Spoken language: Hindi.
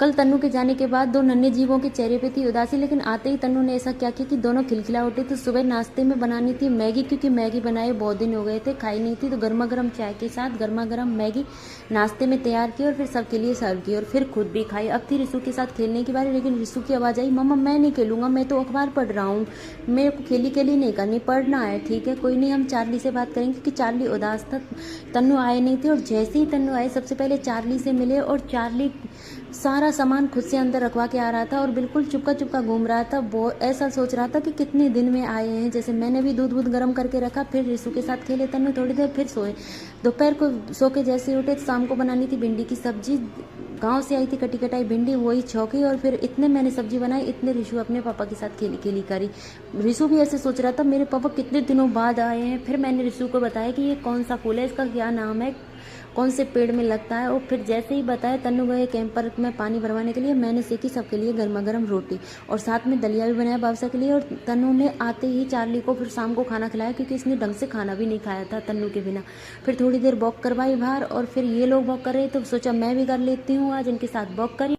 कल तन्नू के जाने के बाद दो नन्हे जीवों के चेहरे पे थी उदासी, लेकिन आते ही तन्नू ने ऐसा क्या किया कि दोनों खिलखिला उठे। तो सुबह नाश्ते में बनानी थी मैगी, क्योंकि मैगी बनाए बहुत दिन हो गए थे, खाई नहीं थी। तो गर्मा गर्म चाय के साथ गर्मा गर्म मैगी नाश्ते में तैयार की और फिर सबके लिए सर्व की और फिर खुद भी खाई। अब थी रिशु के साथ खेलने की बारी, लेकिन रिशु की आवाज़ आई, मम्मा मैं नहीं खेलूंगा, मैं तो अखबार पढ़ रहा हूँ, मेरे को खेली खेली नहीं करनी, पढ़ना है। ठीक है कोई नहीं, हम चार्ली से बात करेंगे, क्योंकि चार्ली उदास था। तन्नू आए नहीं थे और जैसे ही तन्नू आए सबसे पहले चार्ली से मिले और चार्ली सारा सामान खुद से अंदर रखवा के आ रहा था और बिल्कुल चुपका चुपका घूम रहा था। वो ऐसा सोच रहा था कि कितने दिन में आए हैं, जैसे मैंने भी दूध वूध गर्म करके रखा। फिर रिशु के साथ खेले तन्नू थोड़ी देर, फिर सोए। दोपहर को सो के जैसे ही उठे, शाम को बनानी थी भिंडी की सब्जी। गांव से आई थी कटी कटाई भिंडी, वही छौकी और फिर इतने मैंने सब्जी बनाई, इतने रिशु अपने पापा के साथ खेली खेली करी। रिशु भी ऐसे सोच रहा था मेरे पापा कितने दिनों बाद आए हैं। फिर मैंने रिशु को बताया कि ये कौन सा फूल है, इसका क्या नाम है, कौन से पेड़ में लगता है। और फिर जैसे ही बताया तन्नू गए कैंपर में पानी भरवाने के लिए। मैंने सेकी सबके लिए गर्मा गर्म रोटी और साथ में दलिया भी बनाया बाबसा के लिए। और तन्नू ने आते ही चार्ली को फिर शाम को खाना खिलाया, क्योंकि इसने ढंग से खाना भी नहीं खाया था तन्नू के बिना। फिर थोड़ी देर वॉक करवाई बाहर और फिर ये लोग वॉक कर रहे, तो सोचा मैं भी कर लेती हूँ आज, इनके साथ वॉक करी।